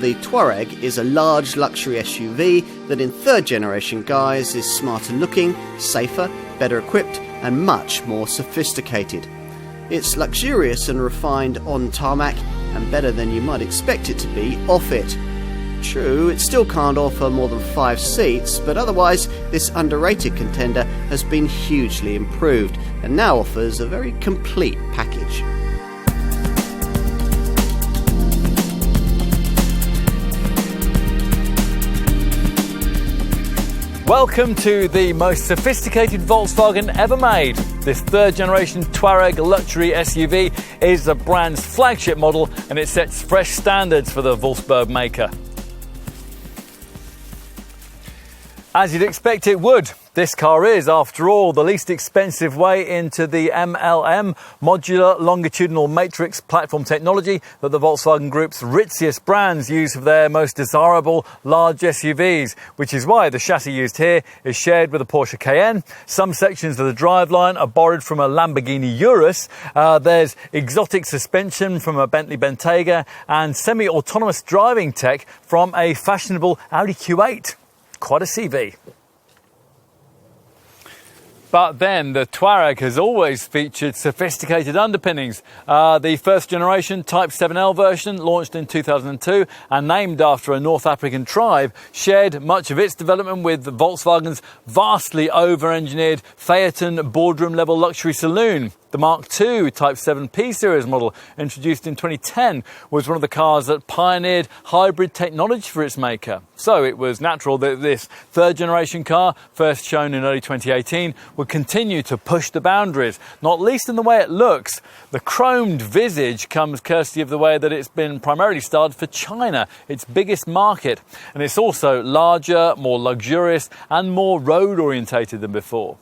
The Touareg is a large luxury SUV that in third generation guise is smarter looking, safer, better equipped and much more sophisticated. It's luxurious and refined on tarmac and better than you might expect it to be off it. True, it still can't offer more than 5 seats, but otherwise this underrated contender has been hugely improved and now offers a very complete package. Welcome to the most sophisticated Volkswagen ever made. This third generation Touareg luxury SUV is the brand's flagship model and it sets fresh standards for the Wolfsburg maker. As you'd expect it would, this car is, after all, the least expensive way into the MLM, modular longitudinal matrix platform technology that the Volkswagen Group's ritziest brands use for their most desirable large SUVs, which is why the chassis used here is shared with a Porsche Cayenne. Some sections of the driveline are borrowed from a Lamborghini Urus. There's exotic suspension from a Bentley Bentayga and semi-autonomous driving tech from a fashionable Audi Q8. Quite a CV. But then the Touareg has always featured sophisticated underpinnings. The first generation Type 7L version, launched in 2002 and named after a North African tribe, shared much of its development with Volkswagen's vastly over-engineered Phaeton boardroom-level luxury saloon. The Mark II Type 7 P Series model, introduced in 2010, was one of the cars that pioneered hybrid technology for its maker. So it was natural that this third generation car, first shown in early 2018, would continue to push the boundaries, not least in the way it looks. The chromed visage comes courtesy of the way that it's been primarily styled for China, its biggest market, and it's also larger, more luxurious and more road orientated than before.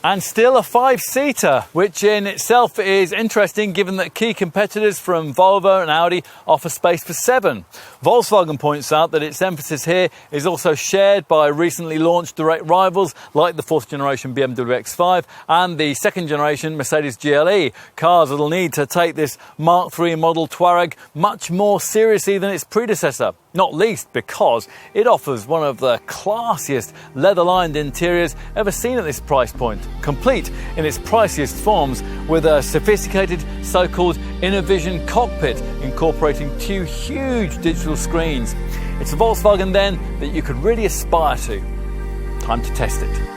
And still a 5-seater, which in itself is interesting given that key competitors from Volvo and Audi offer space for 7. Volkswagen points out that its emphasis here is also shared by recently launched direct rivals like the 4th generation BMW X5 and the 2nd generation Mercedes GLE, cars that will need to take this Mark III model Touareg much more seriously than its predecessor. Not least because it offers one of the classiest leather-lined interiors ever seen at this price point, complete in its priciest forms with a sophisticated so-called InnoVision cockpit incorporating 2 huge digital screens. It's a Volkswagen then that you could really aspire to. Time to test it.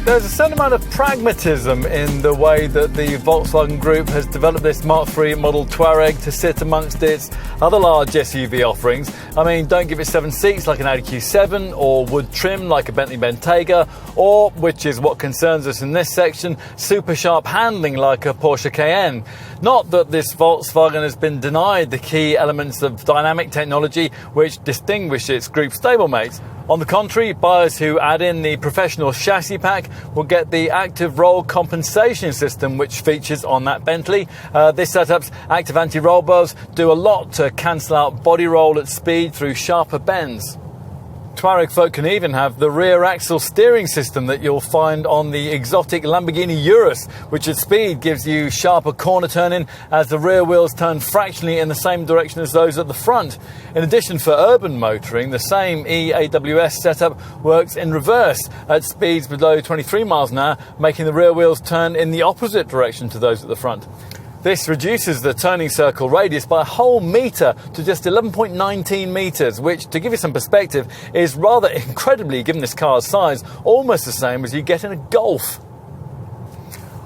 There's a certain amount of pragmatism in the way that the Volkswagen Group has developed this Mark III model Touareg to sit amongst its other large SUV offerings. I mean, don't give it 7 seats like an Audi Q7 or wood trim like a Bentley Bentayga or, which is what concerns us in this section, super sharp handling like a Porsche Cayenne. Not that this Volkswagen has been denied the key elements of dynamic technology which distinguish its group stablemates. On the contrary, buyers who add in the professional chassis pack will get the active roll compensation system which features on that Bentley. This setup's active anti-roll bars do a lot to cancel out body roll at speed through sharper bends. Touareg folk can even have the rear axle steering system that you'll find on the exotic Lamborghini Urus, which at speed gives you sharper corner turning as the rear wheels turn fractionally in the same direction as those at the front. In addition, for urban motoring, the same EAWS setup works in reverse at speeds below 23 miles an hour, making the rear wheels turn in the opposite direction to those at the front. This reduces the turning circle radius by a whole metre to just 11.19 metres, which, to give you some perspective, is rather incredibly, given this car's size, almost the same as you get in a Golf.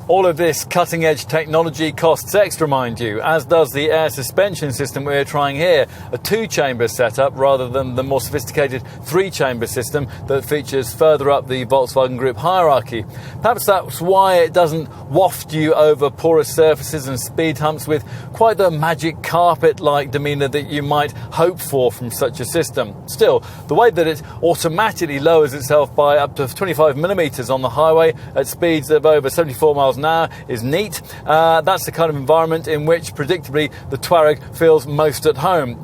All of this cutting-edge technology costs extra, mind you, as does the air suspension system we're trying here, a 2-chamber setup rather than the more sophisticated 3-chamber system that features further up the Volkswagen Group hierarchy. Perhaps that's why it doesn't waft you over porous surfaces and speed humps with quite the magic carpet-like demeanour that you might hope for from such a system. Still, the way that it automatically lowers itself by up to 25 millimetres on the highway at speeds of over 74 miles an hour is neat. That's the kind of environment in which, predictably, the Touareg feels most at home.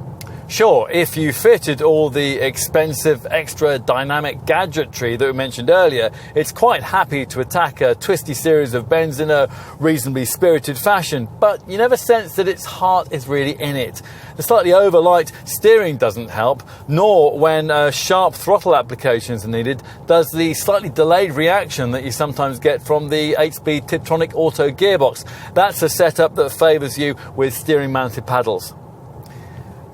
Sure, if you fitted all the expensive extra dynamic gadgetry that we mentioned earlier, it's quite happy to attack a twisty series of bends in a reasonably spirited fashion, but you never sense that its heart is really in it. The slightly over-light steering doesn't help, nor when sharp throttle applications are needed does the slightly delayed reaction that you sometimes get from the 8-speed Tiptronic auto gearbox. That's a setup that favours you with steering-mounted paddles.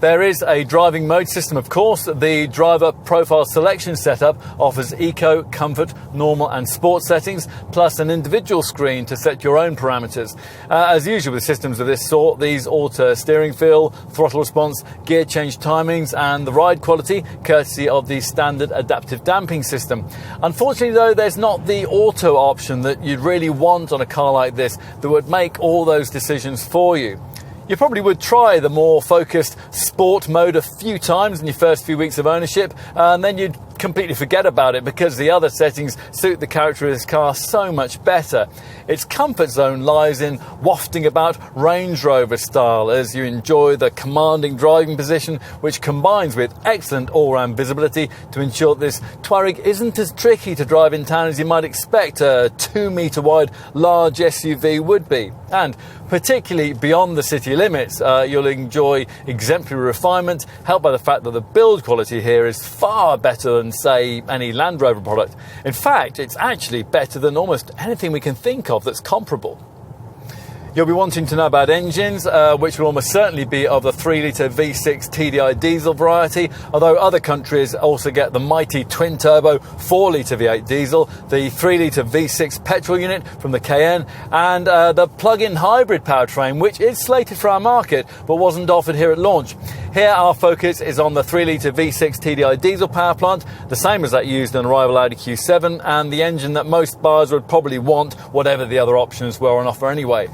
There is a driving mode system, of course. The driver profile selection setup offers eco, comfort, normal and sport settings, plus an individual screen to set your own parameters. As usual with systems of this sort, these alter steering feel, throttle response, gear change timings and the ride quality, courtesy of the standard adaptive damping system. Unfortunately though, there's not the auto option that you'd really want on a car like this that would make all those decisions for you. You probably would try the more focused sport mode a few times in your first few weeks of ownership, and then you'd completely forget about it because the other settings suit the character of this car so much better. Its comfort zone lies in wafting about Range Rover style as you enjoy the commanding driving position, which combines with excellent all-round visibility to ensure that this Touareg isn't as tricky to drive in town as you might expect a 2-metre wide large SUV would be. And particularly beyond the city limits, you'll enjoy exemplary refinement, helped by the fact that the build quality here is far better than, say, any Land Rover product. In fact, it's actually better than almost anything we can think of that's comparable. You'll be wanting to know about engines, which will almost certainly be of the 3-litre V6 TDI diesel variety, although other countries also get the mighty twin-turbo 4-litre V8 diesel, the 3-litre V6 petrol unit from the Cayenne, and the plug-in hybrid powertrain, which is slated for our market but wasn't offered here at launch. Here our focus is on the 3-litre V6 TDI diesel power plant, the same as that used in a rival Audi Q7, and the engine that most buyers would probably want, whatever the other options were on offer anyway.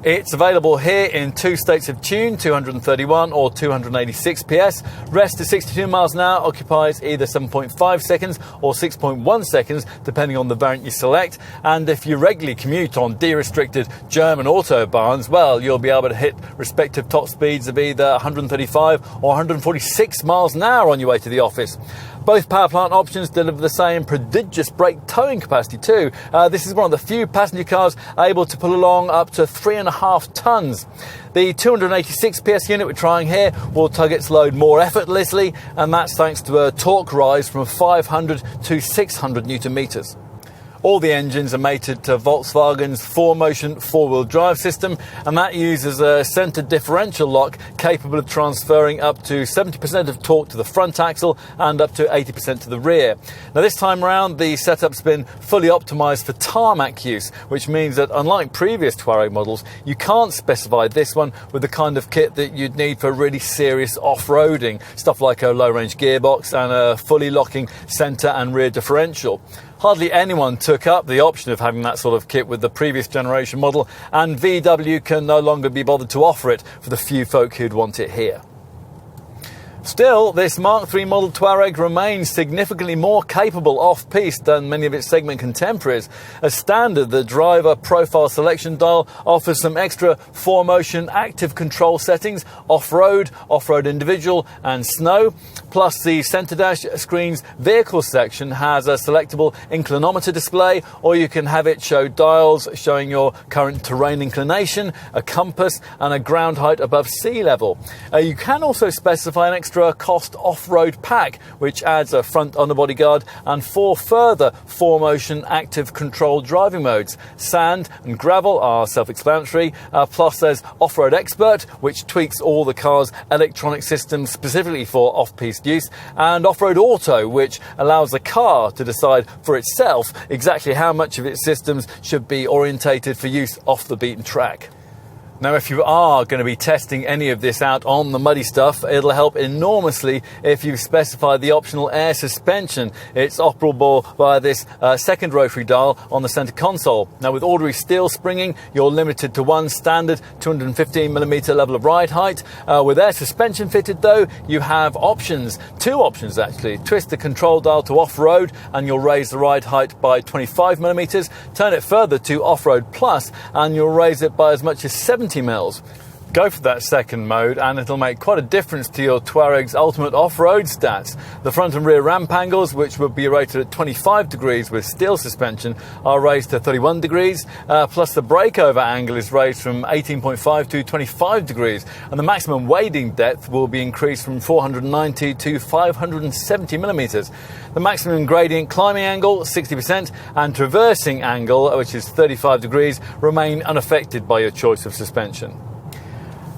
It's available here in 2 states of tune, 231 or 286 PS. Rest to 62 miles an hour occupies either 7.5 seconds or 6.1 seconds, depending on the variant you select. And if you regularly commute on de-restricted German autobahns, well, you'll be able to hit respective top speeds of either 135 or 146 miles an hour on your way to the office. Both power plant options deliver the same prodigious brake towing capacity too. This is one of the few passenger cars able to pull along up to 3.5 tonnes. The 286 PS unit we're trying here will tug its load more effortlessly, and that's thanks to a torque rise from 500 to 600 Newton meters. All the engines are mated to Volkswagen's 4-motion 4-wheel drive system, and that uses a centre differential lock capable of transferring up to 70% of torque to the front axle and up to 80% to the rear. Now this time around, the setup's been fully optimised for tarmac use, which means that unlike previous Touareg models, you can't specify this one with the kind of kit that you'd need for really serious off-roading, stuff like a low-range gearbox and a fully locking centre and rear differential. Hardly anyone took up the option of having that sort of kit with the previous generation model, and VW can no longer be bothered to offer it for the few folk who'd want it here. Still, this Mark III model Touareg remains significantly more capable off-piste than many of its segment contemporaries. As standard, the driver profile selection dial offers some extra 4-motion active control settings, off-road, off-road individual and snow. Plus, the centre dash screen's vehicle section has a selectable inclinometer display, or you can have it show dials showing your current terrain inclination, a compass and a ground height above sea level. You can also specify an extra cost off-road pack, which adds a front underbody guard and 4 further 4-motion active control driving modes. Sand and gravel are self-explanatory, plus there's off-road expert, which tweaks all the car's electronic systems specifically for off-piste use, and off-road auto, which allows the car to decide for itself exactly how much of its systems should be orientated for use off the beaten track. Now, if you are going to be testing any of this out on the muddy stuff, it'll help enormously if you specify the optional air suspension. It's operable via this second rotary dial on the centre console. Now, with ordinary steel springing, you're limited to one standard 215mm level of ride height. With air suspension fitted, though, you have options. 2 options, actually. Twist the control dial to off-road, and you'll raise the ride height by 25mm. Turn it further to off-road plus, and you'll raise it by as much as 70 mils. Go for that second mode and it'll make quite a difference to your Touareg's ultimate off-road stats. The front and rear ramp angles, which would be rated at 25 degrees with steel suspension, are raised to 31 degrees, plus the breakover angle is raised from 18.5 to 25 degrees, and the maximum wading depth will be increased from 490 to 570 millimeters. The maximum gradient climbing angle, 60%, and traversing angle, which is 35 degrees, remain unaffected by your choice of suspension.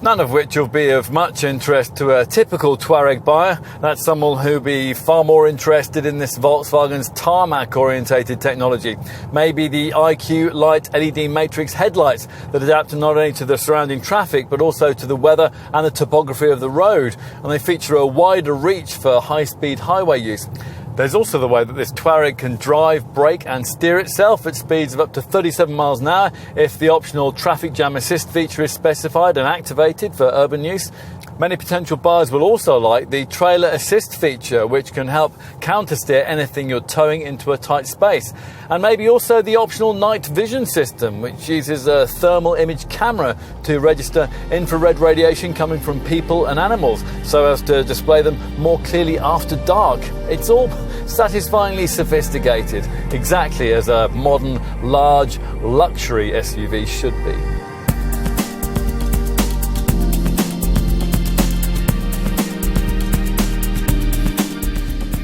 None of which will be of much interest to a typical Touareg buyer. That's someone who'll be far more interested in this Volkswagen's tarmac-orientated technology. Maybe the IQ Light LED matrix headlights that adapt not only to the surrounding traffic but also to the weather and the topography of the road, and they feature a wider reach for high-speed highway use. There's also the way that this Touareg can drive, brake and steer itself at speeds of up to 37 miles an hour if the optional traffic jam assist feature is specified and activated for urban use. Many potential buyers will also like the trailer assist feature, which can help counter-steer anything you're towing into a tight space. And maybe also the optional night vision system, which uses a thermal image camera to register infrared radiation coming from people and animals, so as to display them more clearly after dark. It's all satisfyingly sophisticated, exactly as a modern, large, luxury SUV should be.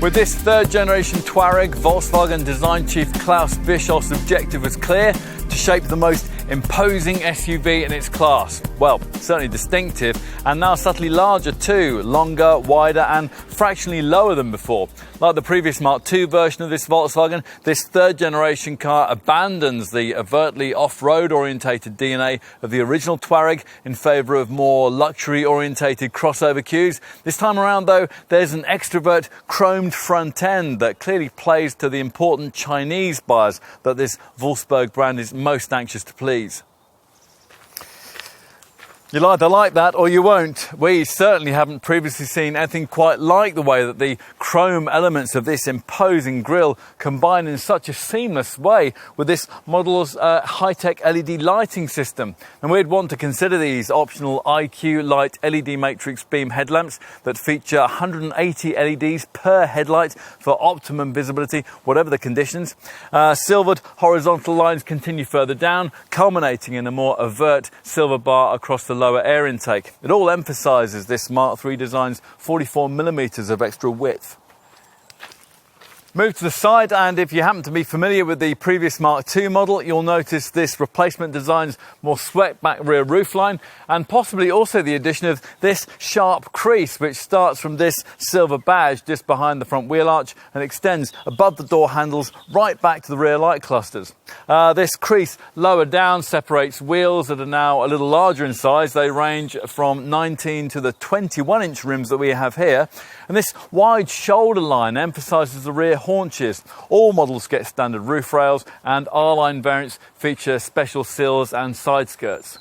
With this third generation Touareg, Volkswagen design chief Klaus Bischoff's objective was clear: to shape the most imposing SUV in its class. Well, certainly distinctive, and now subtly larger too, longer, wider and fractionally lower than before. Like the previous Mark II version of this Volkswagen, this third generation car abandons the overtly off-road orientated DNA of the original Touareg in favour of more luxury orientated crossover cues. This time around though, there's an extrovert chromed front end that clearly plays to the important Chinese buyers that this Wolfsburg brand is most anxious to please. You'll either like that or you won't. We certainly haven't previously seen anything quite like the way that the chrome elements of this imposing grille combine in such a seamless way with this model's high-tech LED lighting system. And we'd want to consider these optional IQ Light LED matrix beam headlamps that feature 180 LEDs per headlight for optimum visibility, whatever the conditions. Silvered horizontal lines continue further down, culminating in a more overt silver bar across the lower air intake. It all emphasises this Mark III design's 44mm of extra width. Move to the side, and if you happen to be familiar with the previous Mark II model, you'll notice this replacement design's more swept-back rear roofline, and possibly also the addition of this sharp crease, which starts from this silver badge just behind the front wheel arch and extends above the door handles right back to the rear light clusters. This crease lower down separates wheels that are now a little larger in size. They range from 19 to the 21-inch rims that we have here, and this wide shoulder line emphasises the rear haunches. All models get standard roof rails, and R-line variants feature special sills and side skirts.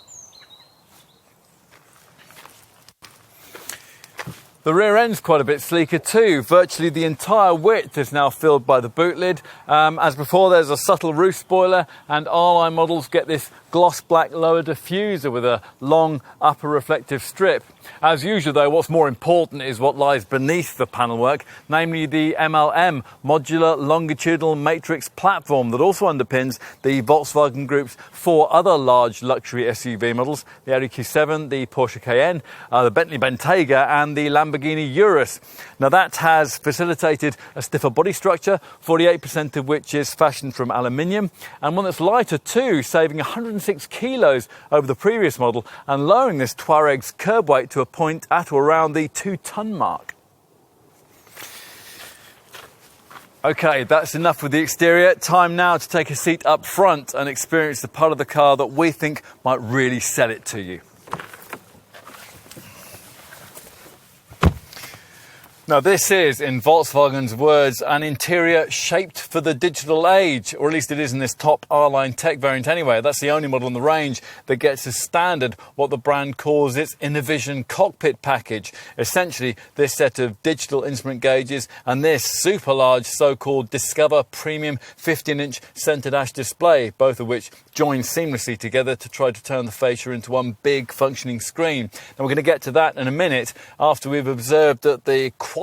The rear end's quite a bit sleeker too. Virtually the entire width is now filled by the boot lid. As before, there's a subtle roof spoiler, and R-line models get this gloss black lower diffuser with a long upper reflective strip. As usual though, what's more important is what lies beneath the panelwork, namely the MLM, Modular Longitudinal Matrix Platform, that also underpins the Volkswagen Group's 4 other large luxury SUV models: the Audi Q7, the Porsche Cayenne, the Bentley Bentayga and the Lamborghini Urus. Now that has facilitated a stiffer body structure, 48% of which is fashioned from aluminium, and one that's lighter too, saving 106 kilos over the previous model and lowering this Touareg's curb weight to a point at or around the 2-ton mark. Okay, that's enough with the exterior. Time now to take a seat up front and experience the part of the car that we think might really sell it to you. Now this is, in Volkswagen's words, an interior shaped for the digital age, or at least it is in this top R-Line Tech variant anyway. That's the only model in the range that gets as standard what the brand calls its InnoVision cockpit package. Essentially, this set of digital instrument gauges and this super large so-called Discover Premium 15-inch centre dash display, both of which join seamlessly together to try to turn the fascia into one big functioning screen. Now we're going to get to that in a minute after we've observed that the quality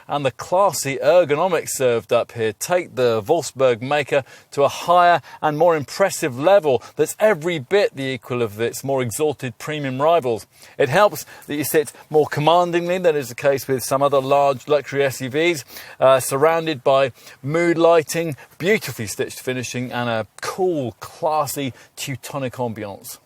and the classy ergonomics served up here take the Volkswagen maker to a higher and more impressive level that's every bit the equal of its more exalted premium rivals. It helps that you sit more commandingly than is the case with some other large luxury SUVs, surrounded by mood lighting, beautifully stitched finishing and a cool, classy Teutonic ambience.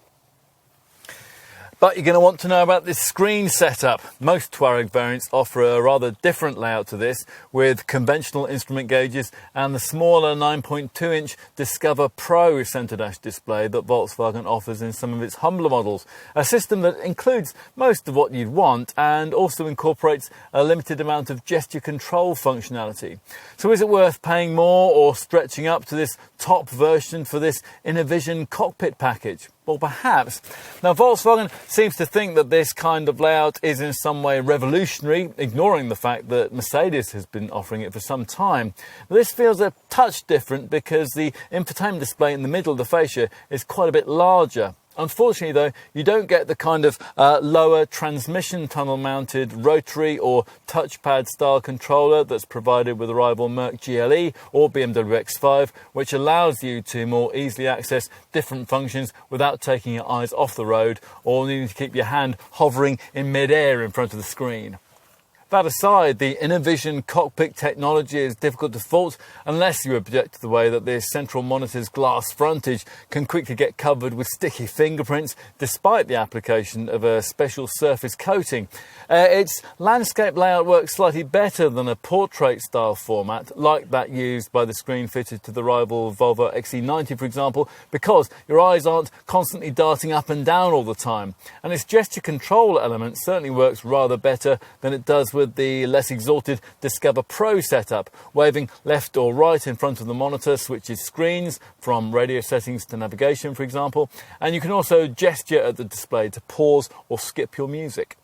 But you're going to want to know about this screen setup. Most Touareg variants offer a rather different layout to this, with conventional instrument gauges and the smaller 9.2-inch Discover Pro centre dash display that Volkswagen offers in some of its humbler models. A system that includes most of what you'd want and also incorporates a limited amount of gesture control functionality. So is it worth paying more or stretching up to this top version for this InnoVision cockpit package? Well, perhaps. Now, Volkswagen seems to think that this kind of layout is in some way revolutionary, ignoring the fact that Mercedes has been offering it for some time. This feels a touch different because the infotainment display in the middle of the fascia is quite a bit larger. Unfortunately, though, you don't get the kind of lower transmission tunnel mounted rotary or touchpad style controller that's provided with the rival Merc GLE or BMW X5, which allows you to more easily access different functions without taking your eyes off the road or needing to keep your hand hovering in mid-air in front of the screen. That aside, the InnoVision cockpit technology is difficult to fault unless you object to the way that the central monitor's glass frontage can quickly get covered with sticky fingerprints despite the application of a special surface coating. Its landscape layout works slightly better than a portrait-style format like that used by the screen fitted to the rival Volvo XC90, for example, because your eyes aren't constantly darting up and down all the time. And its gesture control element certainly works rather better than it does with the less exalted Discover Pro setup. Waving left or right in front of the monitor switches screens from radio settings to navigation, for example, and you can also gesture at the display to pause or skip your music.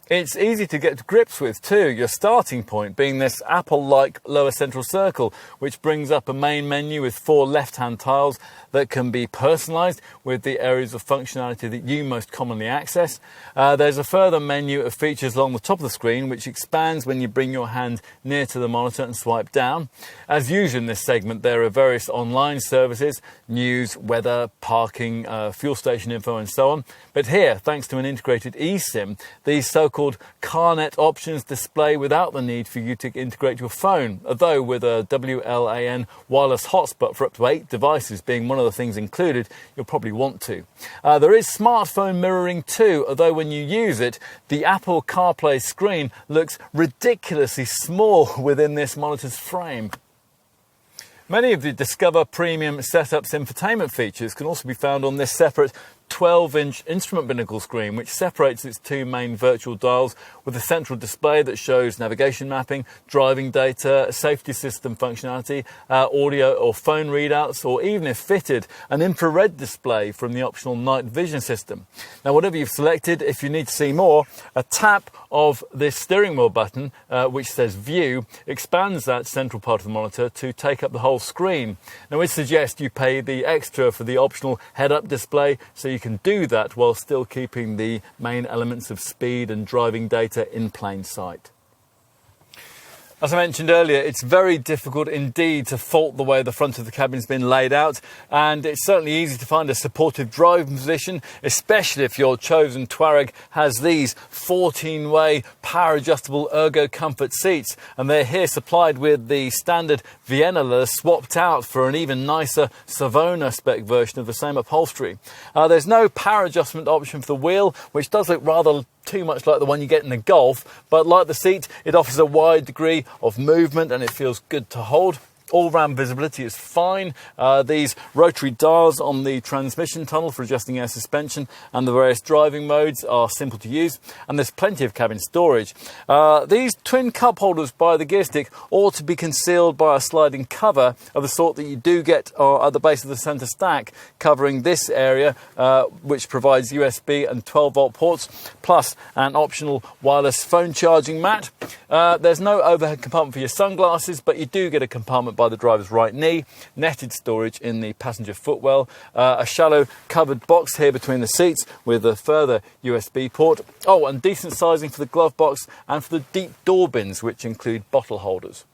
It's easy to get to grips with too, your starting point being this Apple-like lower central circle, which brings up a main menu with 4 left-hand tiles that can be personalised with the areas of functionality that you most commonly access. There's a further menu of features along the top of the screen, which expands when you bring your hand near to the monitor and swipe down. As usual in this segment, there are various online services, news, weather, parking, fuel station info and so on. But here, thanks to an integrated eSIM, these so-called CarNet options display without the need for you to integrate your phone, although with a WLAN wireless hotspot for up to 8 devices being one of the things included, you'll probably want to. There is smartphone mirroring too, although when you use it, the Apple CarPlay screen looks ridiculously small within this monitor's frame. Many of the Discover Premium Setup's infotainment features can also be found on this separate 12-inch instrument binnacle screen, which separates its 2 main virtual dials with a central display that shows navigation mapping, driving data, safety system functionality, audio or phone readouts, or even if fitted, an infrared display from the optional night vision system. Now, whatever you've selected, if you need to see more, a tap of this steering wheel button, which says View, expands that central part of the monitor to take up the whole screen. Now, we suggest you pay the extra for the optional head-up display, so you can do that while still keeping the main elements of speed and driving data in plain sight. As I mentioned earlier, it's very difficult indeed to fault the way the front of the cabin's been laid out, and it's certainly easy to find a supportive driving position, especially if your chosen Touareg has these 14-way power-adjustable ergo comfort seats, and they're here supplied with the standard Vienna leather swapped out for an even nicer Savona spec version of the same upholstery. There's no power adjustment option for the wheel, which does look rather too much like the one you get in the Golf, but like the seat, it offers a wide degree of movement and it feels good to hold. All-round visibility is fine. These rotary dials on the transmission tunnel for adjusting air suspension and the various driving modes are simple to use, and there's plenty of cabin storage. These twin cup holders by the gear stick ought to be concealed by a sliding cover of the sort that you do get at the base of the centre stack, covering this area, which provides USB and 12-volt ports, plus an optional wireless phone charging mat. There's no overhead compartment for your sunglasses, but you do get a compartment by the driver's right knee, netted storage in the passenger footwell, a shallow covered box here between the seats with a further USB port. Oh, and decent sizing for the glove box and for the deep door bins, which include bottle holders.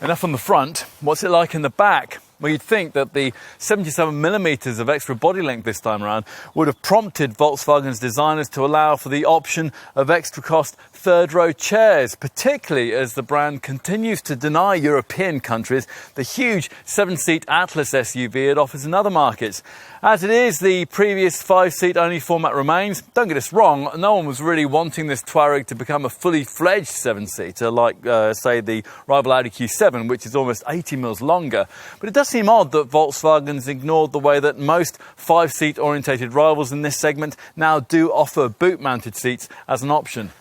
Enough on the front. What's it like in the back? Well, you'd think that the 77mm of extra body length this time around would have prompted Volkswagen's designers to allow for the option of extra cost third row chairs, particularly as the brand continues to deny European countries the huge 7-seat Atlas SUV it offers in other markets. As it is, the previous 5-seat only format remains. Don't get us wrong, no one was really wanting this Touareg to become a fully fledged 7-seater like, say, the rival Audi Q7, which is almost 80mm longer. But it does seem odd that Volkswagen's ignored the way that most 5-seat orientated rivals in this segment now do offer boot-mounted seats as an option.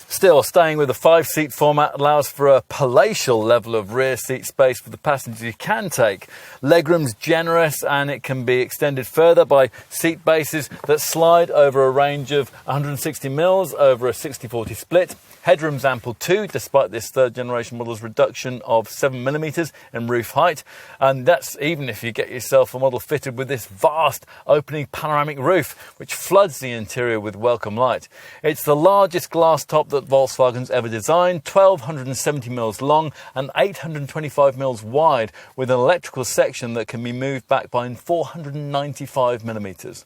Still, staying with the 5-seat format allows for a palatial level of rear seat space for the passengers you can take. Legroom's generous and it can be extended further by seat bases that slide over a range of 160mm over a 60-40 split. Headroom's ample too, despite this third generation model's reduction of 7mm in roof height. And that's even if you get yourself a model fitted with this vast opening panoramic roof, which floods the interior with welcome light. It's the largest glass top that Volkswagen's ever designed, 1270mm long and 825mm wide, with an electrical section that can be moved back by 495mm.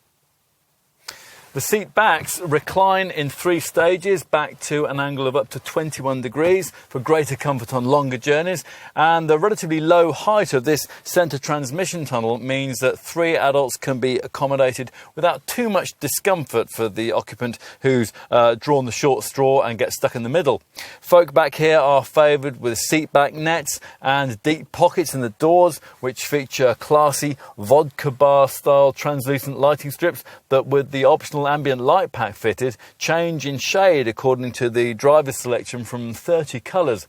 The seat backs recline in 3 stages, back to an angle of up to 21 degrees for greater comfort on longer journeys, and the relatively low height of this centre transmission tunnel means that 3 adults can be accommodated without too much discomfort for the occupant who's drawn the short straw and gets stuck in the middle. Folk back here are favoured with seat back nets and deep pockets in the doors, which feature classy vodka bar style translucent lighting strips that, with the optional ambient light pack fitted, change in shade according to the driver's selection from 30 colours.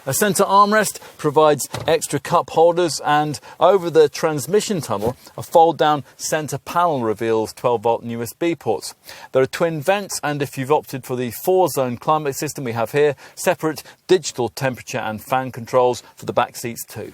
A centre armrest provides extra cup holders, and over the transmission tunnel, a fold-down centre panel reveals 12-volt and USB ports. There are twin vents, and if you've opted for the 4-zone climate system we have here, separate digital temperature and fan controls for the back seats too.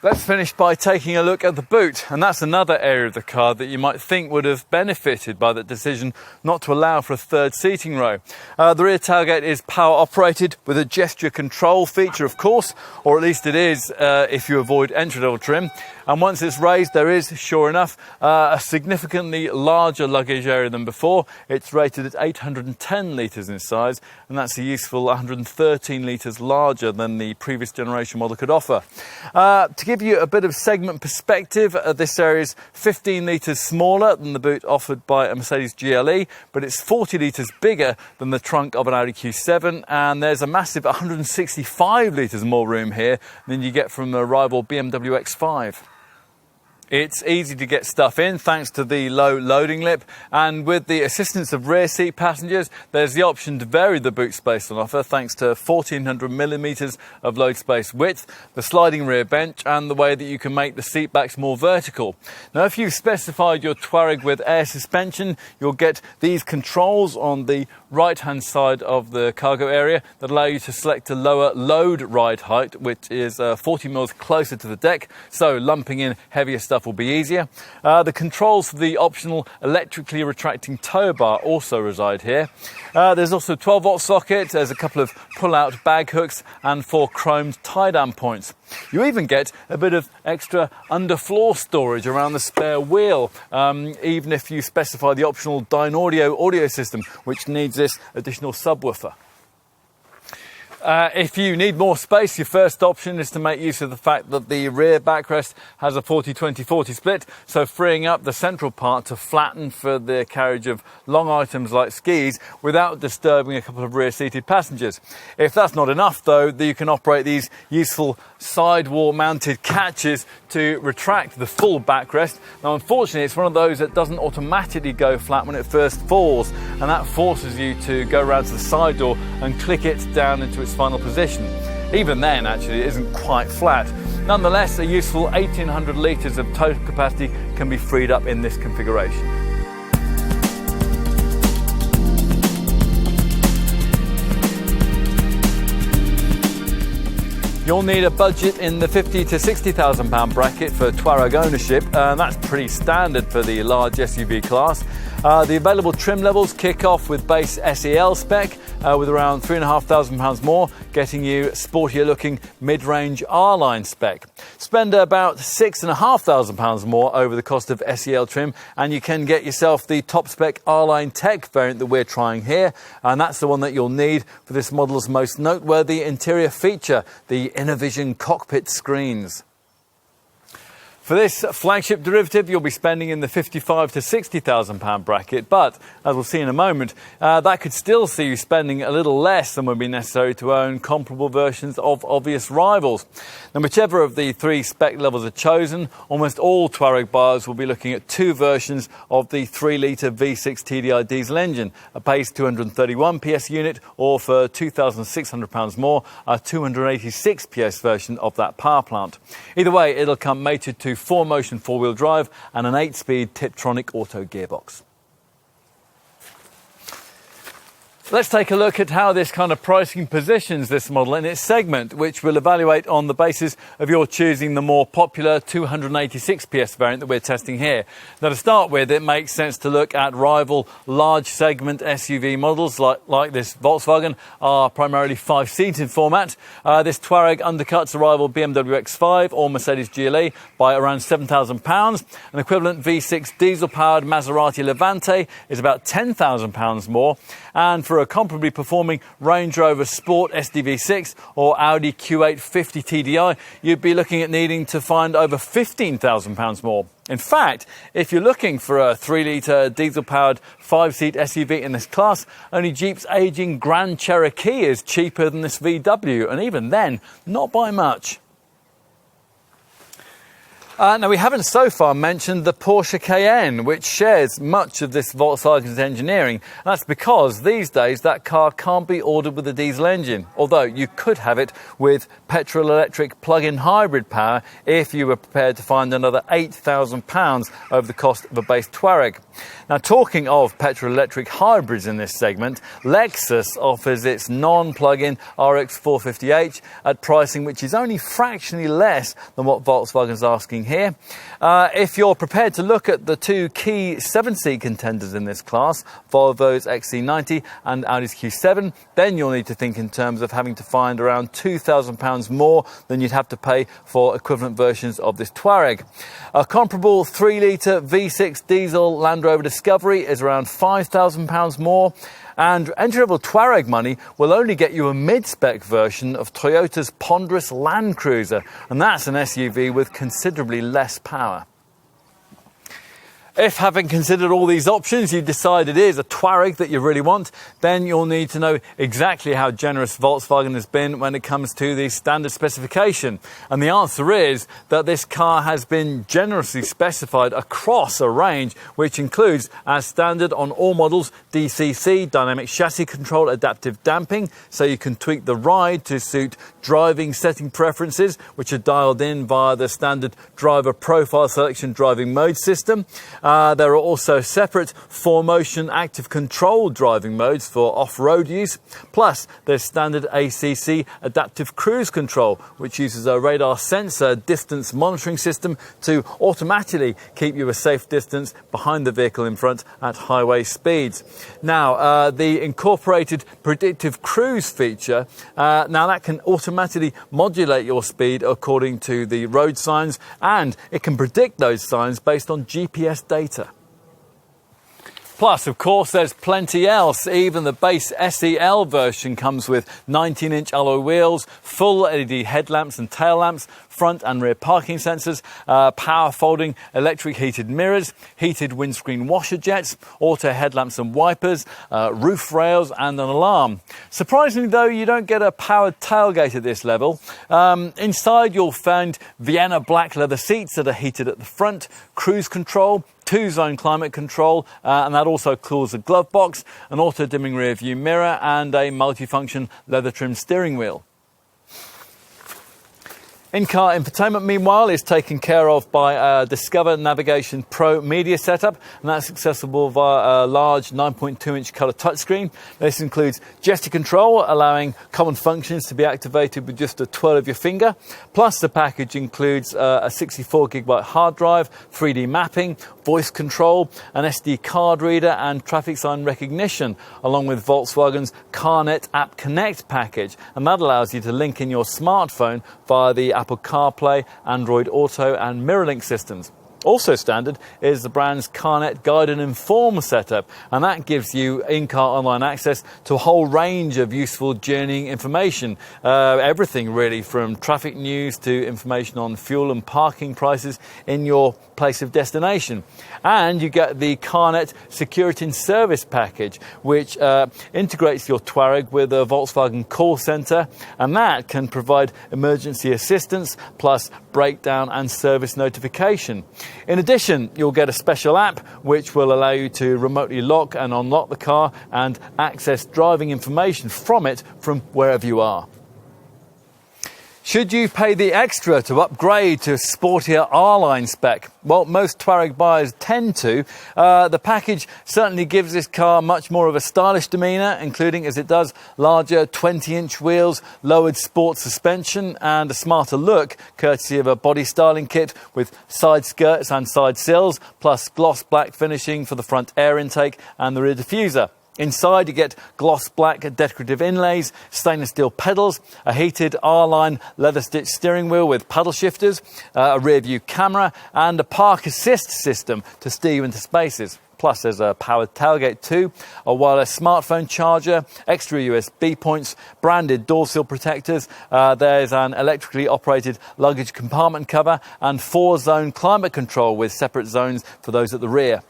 Let's finish by taking a look at the boot, and that's another area of the car that you might think would have benefited by the decision not to allow for a third seating row. The rear tailgate is power operated with a gesture control feature, of course, or at least it is if you avoid entry-level trim. And once it's raised, there is, sure enough, a significantly larger luggage area than before. It's rated at 810 litres in size, and that's a useful 113 litres larger than the previous generation model could offer. To give you a bit of segment perspective, this area is 15 litres smaller than the boot offered by a Mercedes GLE, but it's 40 litres bigger than the trunk of an Audi Q7, and there's a massive 165 litres more room here than you get from a rival BMW X5. It's easy to get stuff in thanks to the low loading lip, and with the assistance of rear seat passengers, there's the option to vary the boot space on offer thanks to 1400mm of load space width, the sliding rear bench, and the way that you can make the seat backs more vertical. Now, if you've specified your Touareg with air suspension, you'll get these controls on the right-hand side of the cargo area that allow you to select a lower load ride height, which is 40mm closer to the deck, so lumping in heavier stuff will be easier. The controls for the optional electrically retracting tow bar also reside here. There's also a 12-volt socket, there's a couple of pull-out bag hooks, and 4 chromed tie-down points. You even get a bit of extra underfloor storage around the spare wheel, even if you specify the optional Dynaudio audio system, which needs this additional subwoofer. If you need more space, your first option is to make use of the fact that the rear backrest has a 40-20-40 split, so freeing up the central part to flatten for the carriage of long items like skis without disturbing a couple of rear-seated passengers. If that's not enough, though, you can operate these useful sidewall mounted catches to retract the full backrest. Now, unfortunately, it's one of those that doesn't automatically go flat when it first falls, and that forces you to go around to the side door and click it down into its final position. Even then, actually, it isn't quite flat. Nonetheless, a useful 1,800 litres of total capacity can be freed up in this configuration. You'll need a budget in the £50,000 to £60,000 bracket for Touareg ownership, and that's pretty standard for the large SUV class. The available trim levels kick off with base SEL spec with around £3,500 more, getting you sportier looking mid-range R-line spec. Spend about £6,500 more over the cost of SEL trim and you can get yourself the top spec R-line Tech variant that we're trying here, and that's the one that you'll need for this model's most noteworthy interior feature, the InnoVision cockpit screens. For this flagship derivative, you'll be spending in the £55,000 to £60,000 bracket, but as we'll see in a moment, that could still see you spending a little less than would be necessary to own comparable versions of obvious rivals. Now, whichever of the three spec levels are chosen, almost all Touareg buyers will be looking at two versions of the 3-litre V6 TDI diesel engine, a base 231 PS unit, or for £2,600 more, a 286 PS version of that power plant. Either way, it'll come mated to 4-motion 4-wheel drive and an 8-speed Tiptronic auto gearbox. Let's take a look at how this kind of pricing positions this model in its segment, which we'll evaluate on the basis of your choosing the more popular 286 PS variant that we're testing here. Now, to start with, it makes sense to look at rival large segment SUV models like this Volkswagen are primarily 5-seated format. This Touareg undercuts a rival BMW X5 or Mercedes GLE by around £7,000. An equivalent V6 diesel-powered Maserati Levante is about £10,000 more, and for a comparably performing Range Rover Sport SDV6 or Audi Q8 50 TDI, you'd be looking at needing to find over £15,000 more. In fact, if you're looking for a 3-litre diesel-powered 5-seat SUV in this class, only Jeep's ageing Grand Cherokee is cheaper than this VW, and even then, not by much. Now, we haven't so far mentioned the Porsche Cayenne, which shares much of this Volkswagen's engineering. And that's because these days that car can't be ordered with a diesel engine, although you could have it with petrol-electric plug-in hybrid power if you were prepared to find another £8,000 over the cost of a base Touareg. Now, talking of petrol-electric hybrids in this segment, Lexus offers its non-plug-in RX 450h at pricing which is only fractionally less than what Volkswagen's asking here. If you're prepared to look at the two key 7-seat contenders in this class, Volvo's XC90 and Audi's Q7, then you'll need to think in terms of having to find around £2,000 more than you'd have to pay for equivalent versions of this Touareg. A comparable 3-litre V6 diesel Land Rover Discovery is around £5,000 more. And entry-level Touareg money will only get you a mid-spec version of Toyota's ponderous Land Cruiser, and that's an SUV with considerably less power. If, having considered all these options, you decide it is a Touareg that you really want, then you'll need to know exactly how generous Volkswagen has been when it comes to the standard specification. And the answer is that this car has been generously specified across a range, which includes, as standard on all models, DCC, dynamic chassis control, adaptive damping, so you can tweak the ride to suit driving setting preferences, which are dialed in via the standard driver profile selection driving mode system. There are also separate 4-motion active control driving modes for off-road use. Plus, there's standard ACC adaptive cruise control, which uses a radar sensor distance monitoring system to automatically keep you a safe distance behind the vehicle in front at highway speeds. Now, the incorporated predictive cruise feature, now that can automatically modulate your speed according to the road signs, and it can predict those signs based on GPS data. Plus, of course, there's plenty else. Even the base SEL version comes with 19-inch alloy wheels, full LED headlamps and tail lamps, front and rear parking sensors, power folding electric heated mirrors, heated windscreen washer jets, auto headlamps and wipers, roof rails and an alarm. Surprisingly though, you don't get a powered tailgate at this level. Inside you'll find Vienna black leather seats that are heated at the front, cruise control, 2-zone climate control, and that also includes a glove box, an auto dimming rear view mirror and a multifunction leather trimmed steering wheel. In-car infotainment, meanwhile, is taken care of by a Discover Navigation Pro media setup, and that's accessible via a large 9.2-inch colour touchscreen. This includes gesture control, allowing common functions to be activated with just a twirl of your finger. Plus, the package includes a 64GB hard drive, 3D mapping, voice control, an SD card reader, and traffic sign recognition, along with Volkswagen's CarNet App Connect package, and that allows you to link in your smartphone via the Apple CarPlay, Android Auto and MirrorLink systems. Also standard is the brand's CarNet Guide and Inform setup, and that gives you in-car online access to a whole range of useful journeying information. Everything really, from traffic news to information on fuel and parking prices in your place of destination. And you get the CarNet Security and Service package, which integrates your Touareg with a Volkswagen call centre, and that can provide emergency assistance plus breakdown and service notification. In addition, you'll get a special app which will allow you to remotely lock and unlock the car and access driving information from it from wherever you are. Should you pay the extra to upgrade to a sportier R-Line spec? Well, most Touareg buyers tend to. The package certainly gives this car much more of a stylish demeanour, including, as it does, larger 20-inch wheels, lowered sports suspension and a smarter look, courtesy of a body styling kit with side skirts and side sills, plus gloss black finishing for the front air intake and the rear diffuser. Inside you get gloss black decorative inlays, stainless steel pedals, a heated R-Line leather stitch steering wheel with paddle shifters, a rear view camera and a park assist system to steer you into spaces. Plus there's a powered tailgate too, a wireless smartphone charger, extra USB points, branded door sill protectors, there's an electrically operated luggage compartment cover and 4-zone climate control with separate zones for those at the rear.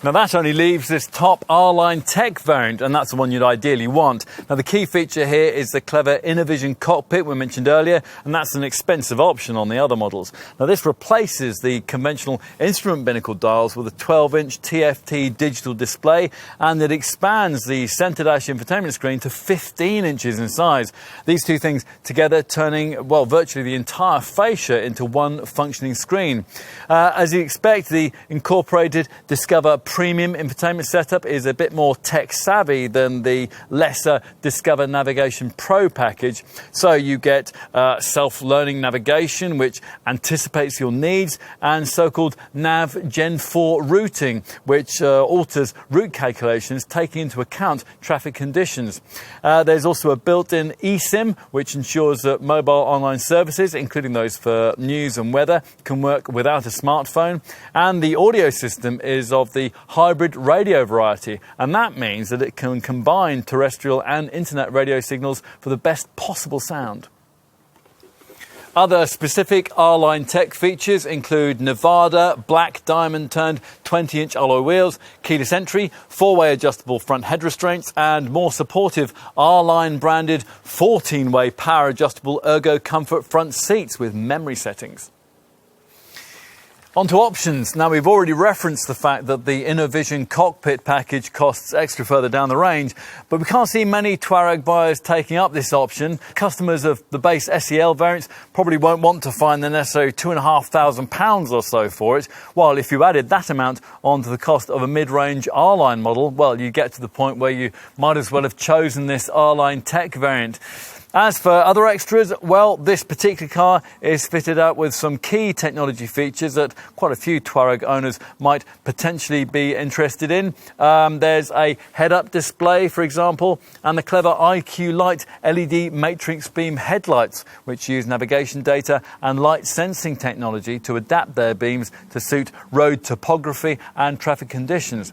Now that only leaves this top R-Line Tech variant, and that's the one you'd ideally want. Now the key feature here is the clever InnoVision cockpit we mentioned earlier, and that's an expensive option on the other models. Now this replaces the conventional instrument binnacle dials with a 12-inch TFT digital display, and it expands the centre dash infotainment screen to 15 inches in size. These two things together turning, well, virtually the entire fascia into one functioning screen. As you expect, the incorporated Discover Premium infotainment setup is a bit more tech savvy than the lesser Discover Navigation Pro package. So you get self-learning navigation, which anticipates your needs, and so-called Nav Gen 4 routing, which alters route calculations, taking into account traffic conditions. There's also a built-in eSIM, which ensures that mobile online services, including those for news and weather, can work without a smartphone. And the audio system is of the hybrid radio variety, and that means that it can combine terrestrial and internet radio signals for the best possible sound. Other specific R-Line Tech features include Nevada black diamond turned 20-inch alloy wheels, keyless entry, 4-way adjustable front head restraints, and more supportive R-Line branded 14-way power adjustable ergo comfort front seats with memory settings. On to options. Now, we've already referenced the fact that the InnoVision cockpit package costs extra further down the range, but we can't see many Touareg buyers taking up this option. Customers of the base SEL variants probably won't want to find the necessary £2,500 or so for it, while if you added that amount onto the cost of a mid-range R-Line model, well, you get to the point where you might as well have chosen this R-Line Tech variant. As for other extras, well, this particular car is fitted up with some key technology features that quite a few Touareg owners might potentially be interested in. There's a head-up display, for example, and the clever IQ Light LED matrix beam headlights, which use navigation data and light sensing technology to adapt their beams to suit road topography and traffic conditions.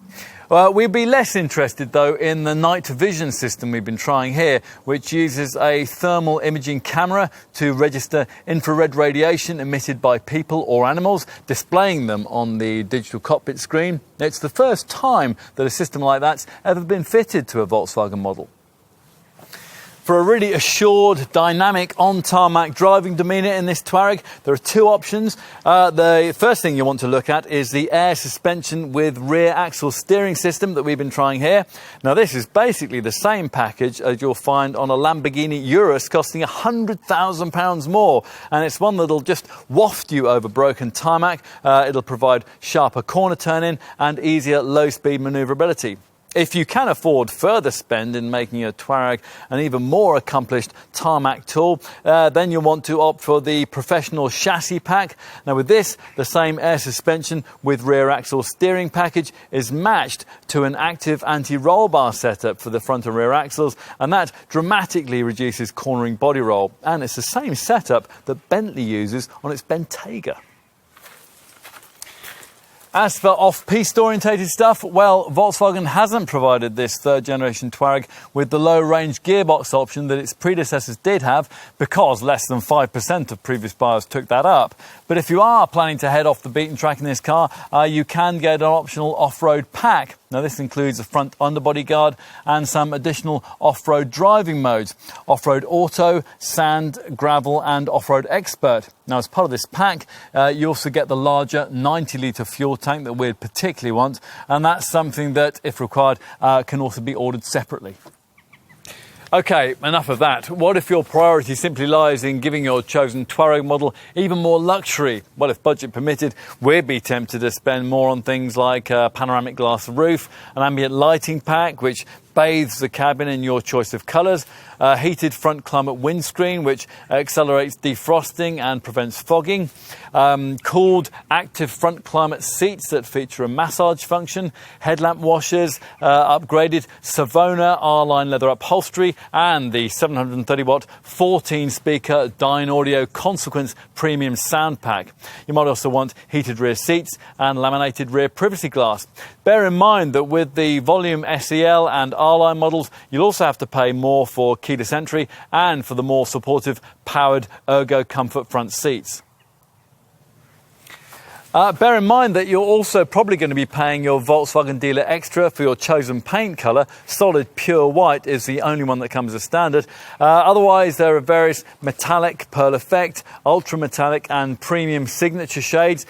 We'd be less interested, though, in the night vision system we've been trying here, which uses a thermal imaging camera to register infrared radiation emitted by people or animals, displaying them on the digital cockpit screen. It's the first time that a system like that's ever been fitted to a Volkswagen model. For a really assured, dynamic, on-tarmac driving demeanour in this Touareg, there are two options. The first thing you want to look at is the air suspension with rear axle steering system that we've been trying here. Now, this is basically the same package as you'll find on a Lamborghini Urus, costing £100,000 more. And it's one that'll just waft you over broken tarmac. It'll provide sharper corner turning and easier low-speed manoeuvrability. If you can afford further spend in making your Touareg an even more accomplished tarmac tool, then you'll want to opt for the professional chassis pack. Now, with this, the same air suspension with rear axle steering package is matched to an active anti-roll bar setup for the front and rear axles, and that dramatically reduces cornering body roll. And it's the same setup that Bentley uses on its Bentayga. As for off-piste orientated stuff, well, Volkswagen hasn't provided this third-generation Touareg with the low-range gearbox option that its predecessors did have, because less than 5% of previous buyers took that up. But if you are planning to head off the beaten track in this car, you can get an optional off-road pack. Now, this includes a front underbody guard and some additional off-road driving modes: off-road auto, sand, gravel and off-road expert. Now, as part of this pack, you also get the larger 90-litre fuel tank that we'd particularly want, and that's something that, if required, can also be ordered separately. OK, enough of that. What if your priority simply lies in giving your chosen Touareg model even more luxury? Well, if budget permitted, we'd be tempted to spend more on things like a panoramic glass roof, an ambient lighting pack which bathes the cabin in your choice of colours, a heated front climate windscreen which accelerates defrosting and prevents fogging, cooled active front climate seats that feature a massage function, headlamp washers, upgraded Savona R-Line leather upholstery, and the 730-watt 14-speaker Dynaudio Consequence premium sound pack. You might also want heated rear seats and laminated rear privacy glass. Bear in mind that with the Volume SEL and R-Line models, you'll also have to pay more for keyless entry and for the more supportive powered Ergo Comfort front seats. Bear in mind that you're also probably going to be paying your Volkswagen dealer extra for your chosen paint colour. Solid pure white is the only one that comes as standard. Otherwise, there are various metallic, pearl effect, ultra metallic and premium signature shades.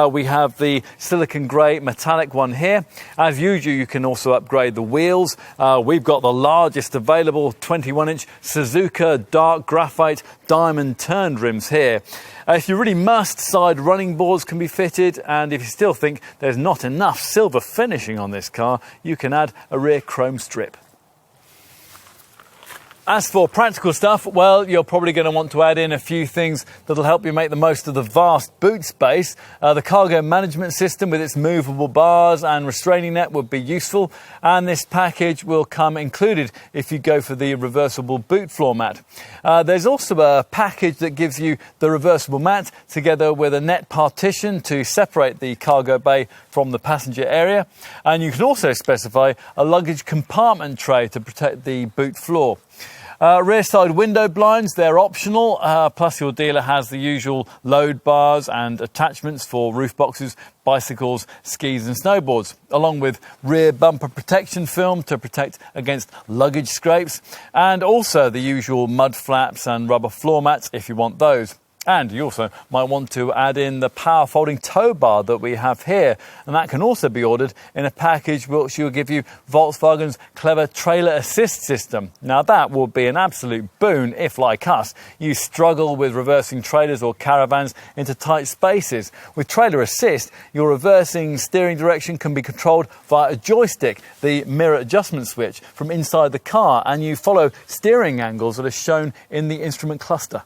We have the silicon grey metallic one here. As usual, you can also upgrade the wheels. We've got the largest available 21-inch Suzuka dark graphite diamond turned rims here. If you really must, side running boards can be fitted, and if you still think there's not enough silver finishing on this car, you can add a rear chrome strip. As for practical stuff, well, you're probably going to want to add in a few things that'll help you make the most of the vast boot space. The cargo management system with its movable bars and restraining net would be useful, and this package will come included if you go for the reversible boot floor mat. There's also a package that gives you the reversible mat together with a net partition to separate the cargo bay from the passenger area, and you can also specify a luggage compartment tray to protect the boot floor. Rear side window blinds, they're optional, plus your dealer has the usual load bars and attachments for roof boxes, bicycles, skis and snowboards, along with rear bumper protection film to protect against luggage scrapes, and also the usual mud flaps and rubber floor mats if you want those. And you also might want to add in the power folding tow bar that we have here. And that can also be ordered in a package which will give you Volkswagen's clever trailer assist system. Now that will be an absolute boon if, like us, you struggle with reversing trailers or caravans into tight spaces. With trailer assist, your reversing steering direction can be controlled via a joystick, the mirror adjustment switch, from inside the car, and you follow steering angles that are shown in the instrument cluster.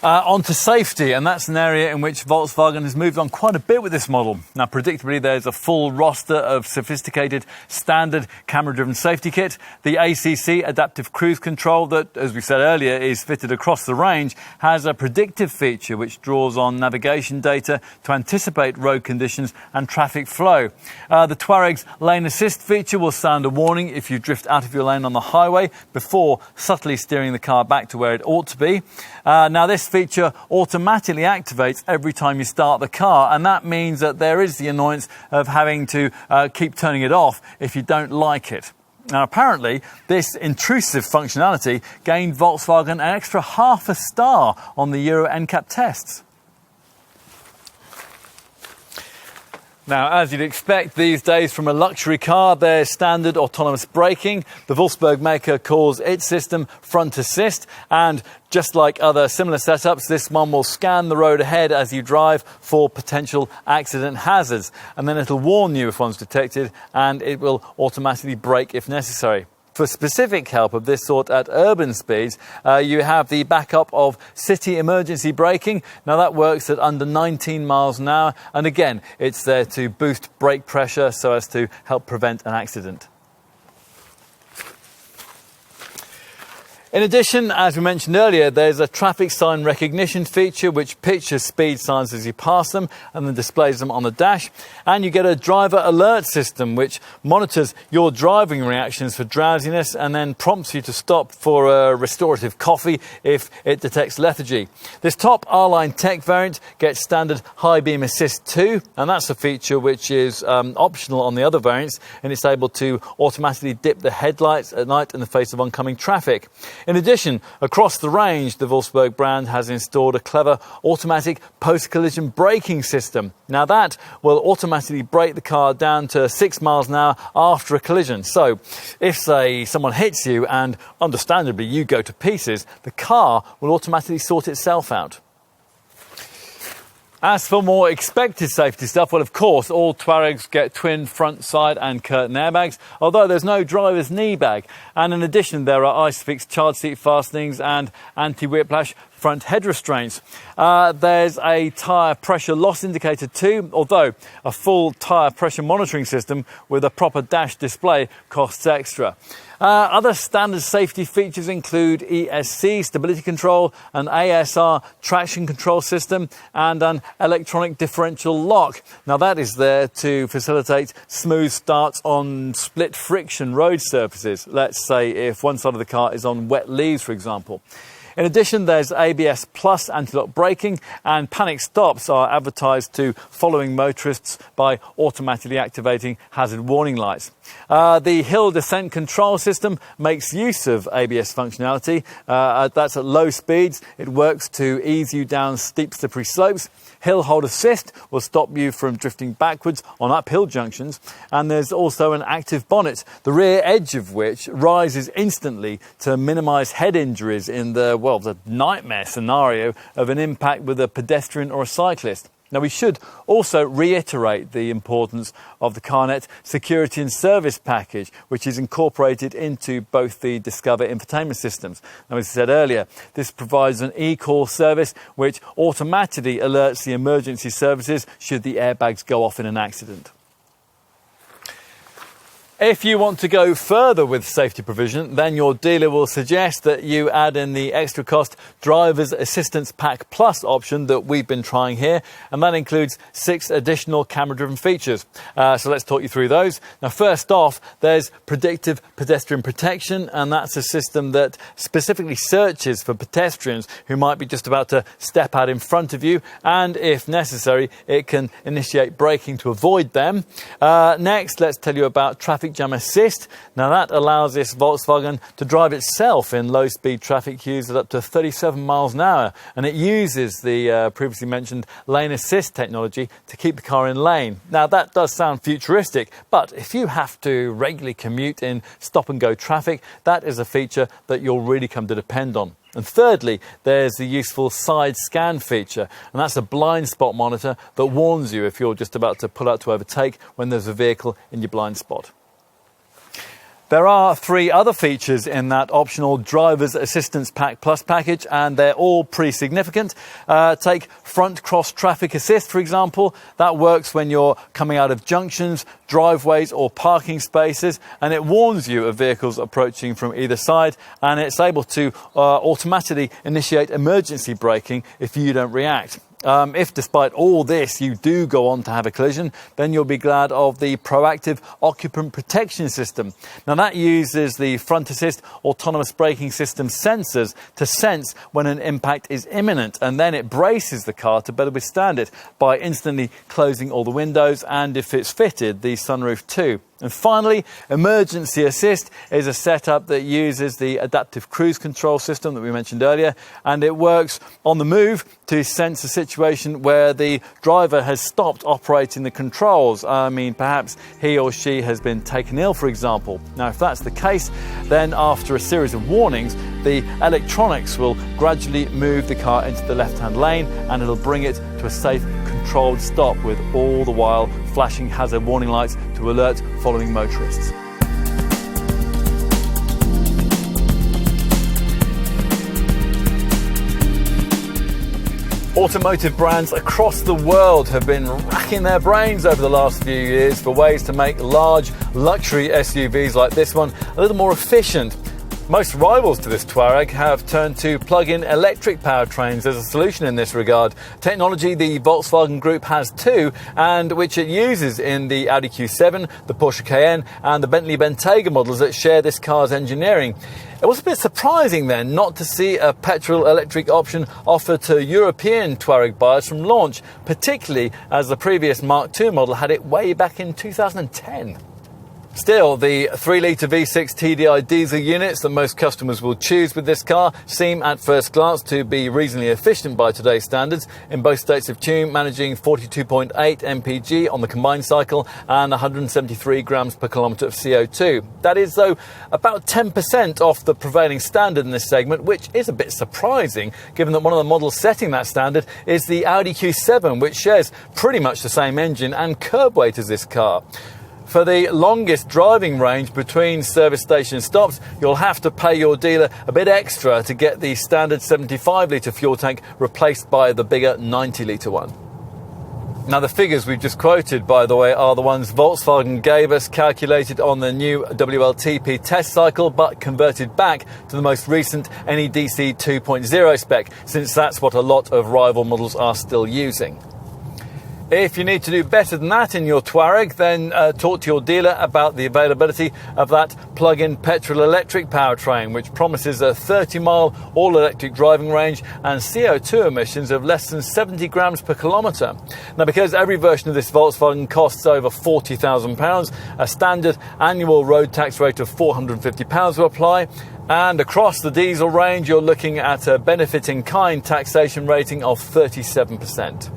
On to safety, and that's an area in which Volkswagen has moved on quite a bit with this model. Now, predictably, there's a full roster of sophisticated standard camera-driven safety kit. The ACC adaptive cruise control that, as we said earlier, is fitted across the range, has a predictive feature which draws on navigation data to anticipate road conditions and traffic flow. The Touareg's lane assist feature will sound a warning if you drift out of your lane on the highway before subtly steering the car back to where it ought to be. Now, this feature automatically activates every time you start the car, and that means that there is the annoyance of having to keep turning it off if you don't like it. Now, apparently, this intrusive functionality gained Volkswagen an extra half a star on the Euro NCAP tests. Now, as you'd expect these days from a luxury car, there's standard autonomous braking. The Wolfsburg maker calls its system front assist, and just like other similar setups, this one will scan the road ahead as you drive for potential accident hazards, and then it'll warn you if one's detected, and it will automatically brake if necessary. For specific help of this sort at urban speeds, you have the backup of city emergency braking. Now that works at under 19 miles an hour, and again, it's there to boost brake pressure so as to help prevent an accident. In addition, as we mentioned earlier, there's a traffic sign recognition feature which pictures speed signs as you pass them and then displays them on the dash. And you get a driver alert system which monitors your driving reactions for drowsiness and then prompts you to stop for a restorative coffee if it detects lethargy. This top R-Line Tech variant gets standard high beam assist too, and that's a feature which is optional on the other variants, and it's able to automatically dip the headlights at night in the face of oncoming traffic. In addition, across the range, the Wolfsburg brand has installed a clever automatic post-collision braking system. Now that will automatically brake the car down to 6 miles an hour after a collision. So if, say, someone hits you and, understandably, you go to pieces, the car will automatically sort itself out. As for more expected safety stuff, well, of course, all Touaregs get twin front, side and curtain airbags, although there's no driver's knee bag. And in addition, there are ISOFIX child seat fastenings and anti-whiplash front head restraints. There's a tyre pressure loss indicator too, although a full tyre pressure monitoring system with a proper dash display costs extra. Other standard safety features include ESC stability control, an ASR traction control system and an electronic differential lock. Now that is there to facilitate smooth starts on split friction road surfaces. Let's say if one side of the car is on wet leaves, for example. In addition, there's ABS Plus anti-lock braking, and panic stops are advertised to following motorists by automatically activating hazard warning lights. The hill descent control system makes use of ABS functionality. That's at low speeds. It works to ease you down steep, slippery slopes. Hill hold assist will stop you from drifting backwards on uphill junctions, and there's also an active bonnet, the rear edge of which rises instantly to minimise head injuries in the nightmare scenario of an impact with a pedestrian or a cyclist. Now, we should also reiterate the importance of the CarNet security and service package, which is incorporated into both the Discover infotainment systems. Now, as I said earlier, this provides an e-call service which automatically alerts the emergency services should the airbags go off in an accident. If you want to go further with safety provision, then your dealer will suggest that you add in the extra cost Driver's Assistance Pack Plus option that we've been trying here, and that includes 6 additional camera-driven features. So let's talk you through those. Now, first off, there's Predictive Pedestrian Protection, and that's a system that specifically searches for pedestrians who might be just about to step out in front of you, and if necessary, it can initiate braking to avoid them. Next, let's tell you about Traffic jam assist. Now that allows this Volkswagen to drive itself in low-speed traffic queues at up to 37 miles an hour, and it uses the previously mentioned lane assist technology to keep the car in lane. Now that does sound futuristic, but if you have to regularly commute in stop-and-go traffic, that is a feature that you'll really come to depend on. And thirdly, there's the useful side scan feature, and that's a blind spot monitor that warns you if you're just about to pull out to overtake when there's a vehicle in your blind spot. There are 3 other features in that optional Driver's Assistance Pack Plus package, and they're all pretty significant. Take front cross traffic assist, for example. That works when you're coming out of junctions, driveways or parking spaces, and it warns you of vehicles approaching from either side, and it's able to automatically initiate emergency braking if you don't react. If despite all this you do go on to have a collision, then you'll be glad of the proactive occupant protection system. Now that uses the front assist autonomous braking system sensors to sense when an impact is imminent, and then it braces the car to better withstand it by instantly closing all the windows, and if it's fitted, the sunroof too. And finally, emergency assist is a setup that uses the adaptive cruise control system that we mentioned earlier, and it works on the move to sense a situation where the driver has stopped operating the controls. I mean, perhaps he or she has been taken ill, for example. Now, if that's the case, then after a series of warnings, the electronics will gradually move the car into the left-hand lane, and it'll bring it to a safe, controlled stop, with all the while flashing hazard warning lights to alert following motorists. Automotive brands across the world have been racking their brains over the last few years for ways to make large luxury SUVs like this one a little more efficient. Most rivals to this Touareg have turned to plug-in electric powertrains as a solution in this regard. Technology the Volkswagen Group has too, and which it uses in the Audi Q7, the Porsche Cayenne and the Bentley Bentayga models that share this car's engineering. It was a bit surprising then not to see a petrol-electric option offered to European Touareg buyers from launch, particularly as the previous Mark II model had it way back in 2010. Still, the 3-litre V6 TDI diesel units that most customers will choose with this car seem at first glance to be reasonably efficient by today's standards, in both states of tune, managing 42.8 mpg on the combined cycle and 173 grams per kilometre of CO2. That is, though, about 10% off the prevailing standard in this segment, which is a bit surprising given that one of the models setting that standard is the Audi Q7, which shares pretty much the same engine and curb weight as this car. For the longest driving range between service station stops, you'll have to pay your dealer a bit extra to get the standard 75-litre fuel tank replaced by the bigger 90-litre one. Now, the figures we've just quoted, by the way, are the ones Volkswagen gave us, calculated on the new WLTP test cycle, but converted back to the most recent NEDC 2.0 spec, since that's what a lot of rival models are still using. If you need to do better than that in your Touareg, then talk to your dealer about the availability of that plug-in petrol-electric powertrain, which promises a 30-mile all-electric driving range and CO2 emissions of less than 70 grams per kilometre. Now, because every version of this Volkswagen costs over £40,000, a standard annual road tax rate of £450 will apply, and across the diesel range, you're looking at a benefit-in-kind taxation rating of 37%.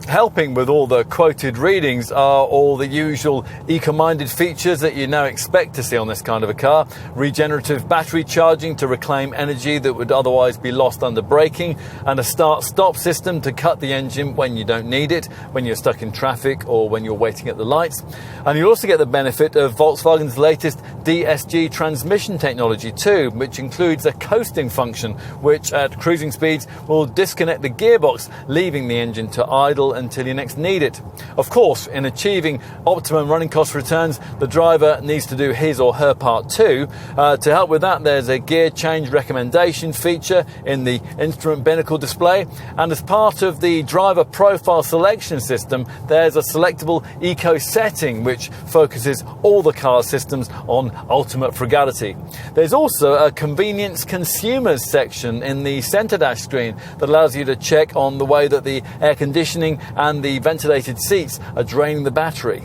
Helping with all the quoted readings are all the usual eco-minded features that you now expect to see on this kind of a car. Regenerative battery charging to reclaim energy that would otherwise be lost under braking, and a start-stop system to cut the engine when you don't need it, when you're stuck in traffic or when you're waiting at the lights. And you also get the benefit of Volkswagen's latest DSG transmission technology too, which includes a coasting function, which at cruising speeds will disconnect the gearbox, leaving the engine to idle until you next need it. Of course, in achieving optimum running cost returns, the driver needs to do his or her part too. To help with that, there's a gear change recommendation feature in the instrument binnacle display, and as part of the driver profile selection system, there's a selectable eco setting which focuses all the car systems on ultimate frugality. There's also a convenience consumers section in the centre dash screen that allows you to check on the way that the air conditioning and the ventilated seats are draining the battery.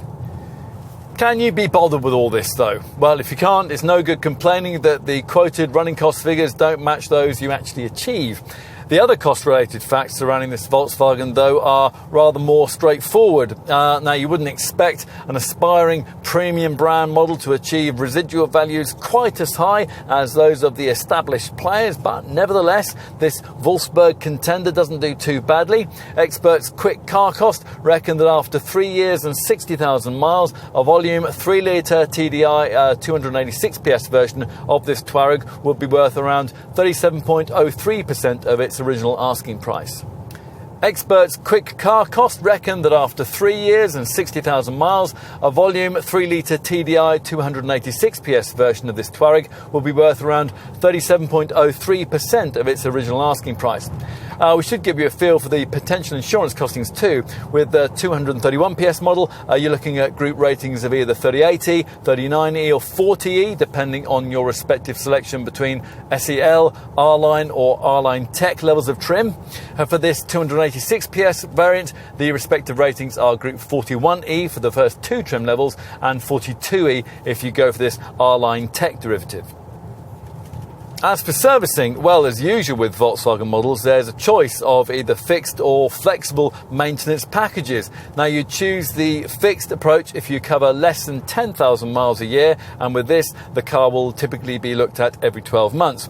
Can you be bothered with all this though? Well, if you can't, it's no good complaining that the quoted running cost figures don't match those you actually achieve. The other cost-related facts surrounding this Volkswagen, though, are rather more straightforward. Now, you wouldn't expect an aspiring premium brand model to achieve residual values quite as high as those of the established players, but nevertheless, this Wolfsburg contender doesn't do too badly. Experts Quick Car Cost reckon that after 3 years and 60,000 miles, a volume 3-litre TDI 286 PS version of this Touareg would be worth around 37.03% of its original asking price. Experts Quick Car Cost reckon that after 3 years and 60,000 miles, a volume 3-litre TDI 286 PS version of this Touareg will be worth around 37.03% of its original asking price. We should give you a feel for the potential insurance costings too. With the 231 PS model, you're looking at group ratings of either 38E, 39E or 40E, depending on your respective selection between SEL, R-Line or R-Line Tech levels of trim. For this 286 PS variant, the respective ratings are group 41E for the first two trim levels and 42E if you go for this R-Line Tech derivative. As for servicing, well, as usual with Volkswagen models, there's a choice of either fixed or flexible maintenance packages. Now, you choose the fixed approach if you cover less than 10,000 miles a year, and with this, the car will typically be looked at every 12 months.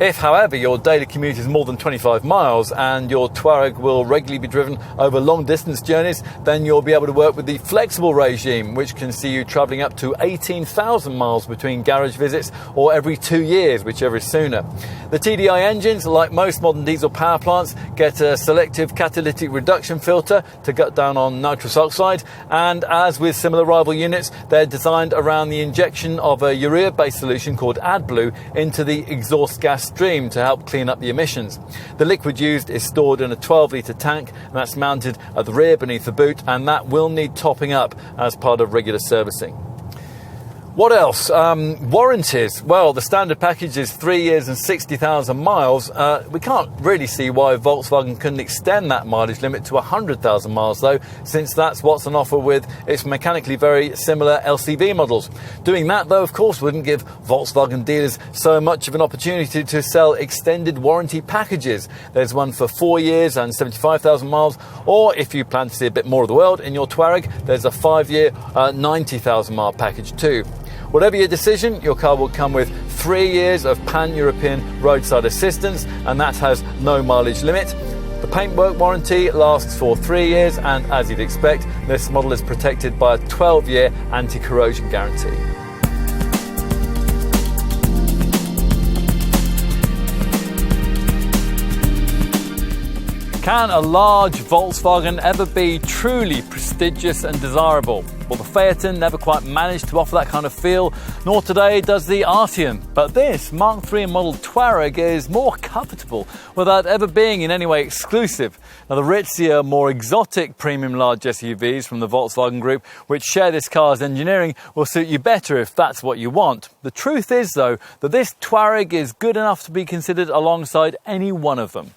If, however, your daily commute is more than 25 miles and your Touareg will regularly be driven over long distance journeys, then you'll be able to work with the flexible regime, which can see you travelling up to 18,000 miles between garage visits or every 2 years, whichever is sooner. The TDI engines, like most modern diesel power plants, get a selective catalytic reduction filter to cut down on nitrous oxide, and as with similar rival units, they're designed around the injection of a urea-based solution called AdBlue into the exhaust gas stream to help clean up the emissions. The liquid used is stored in a 12-litre tank, and that's mounted at the rear beneath the boot, and that will need topping up as part of regular servicing. What else? Warranties. Well, the standard package is 3 years and 60,000 miles. We can't really see why Volkswagen couldn't extend that mileage limit to 100,000 miles, though, since that's what's on offer with its mechanically very similar LCV models. Doing that, though, of course, wouldn't give Volkswagen dealers so much of an opportunity to sell extended warranty packages. There's one for 4 years and 75,000 miles, or if you plan to see a bit more of the world in your Touareg, there's a 5-year, 90,000 mile package too. Whatever your decision, your car will come with 3 years of pan-European roadside assistance, and that has no mileage limit. The paintwork warranty lasts for 3 years, and as you'd expect, this model is protected by a 12-year anti-corrosion guarantee. Can a large Volkswagen ever be truly prestigious and desirable? Well, the Phaeton never quite managed to offer that kind of feel, nor today does the Arteon. But this Mark III model Touareg is more comfortable without ever being in any way exclusive. Now, the ritzier, more exotic premium large SUVs from the Volkswagen Group, which share this car's engineering, will suit you better if that's what you want. The truth is, though, that this Touareg is good enough to be considered alongside any one of them.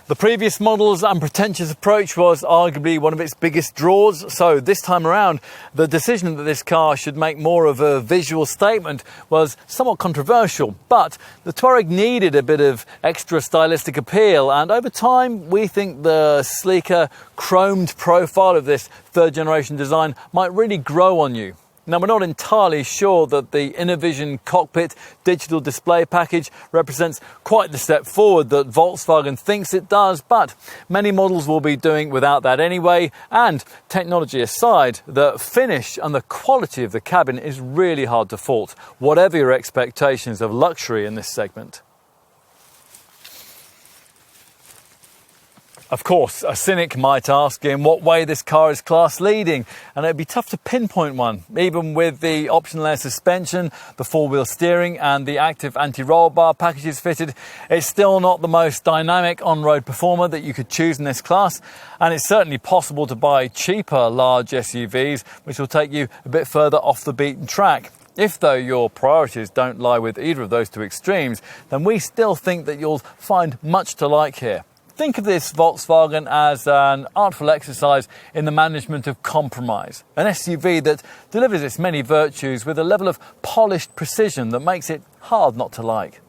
The previous model's unpretentious approach was arguably one of its biggest draws, so this time around, the decision that this car should make more of a visual statement was somewhat controversial, but the Touareg needed a bit of extra stylistic appeal, and over time, we think the sleeker, chromed profile of this third-generation design might really grow on you. Now, we're not entirely sure that the InnoVision cockpit digital display package represents quite the step forward that Volkswagen thinks it does, but many models will be doing without that anyway, and technology aside, the finish and the quality of the cabin is really hard to fault, whatever your expectations of luxury in this segment. Of course, a cynic might ask in what way this car is class leading, and it'd be tough to pinpoint one. Even with the optional air suspension, the four-wheel steering and the active anti-roll bar packages fitted, it's still not the most dynamic on-road performer that you could choose in this class, and it's certainly possible to buy cheaper large SUVs which will take you a bit further off the beaten track. If, though, your priorities don't lie with either of those two extremes, then we still think that you'll find much to like here. Think of this Volkswagen as an artful exercise in the management of compromise. An SUV that delivers its many virtues with a level of polished precision that makes it hard not to like.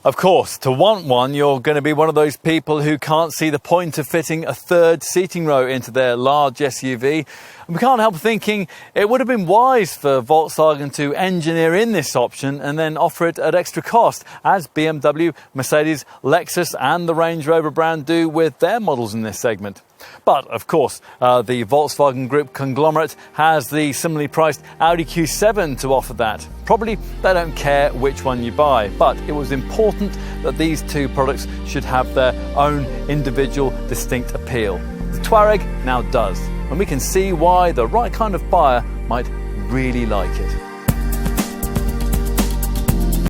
Of course, to want one, you're going to be one of those people who can't see the point of fitting a third seating row into their large SUV. And we can't help thinking it would have been wise for Volkswagen to engineer in this option and then offer it at extra cost, as BMW, Mercedes, Lexus and the Range Rover brand do with their models in this segment. But, of course, the Volkswagen Group conglomerate has the similarly priced Audi Q7 to offer that. Probably they don't care which one you buy, but it was important that these two products should have their own individual distinct appeal. The Touareg now does, and we can see why the right kind of buyer might really like it.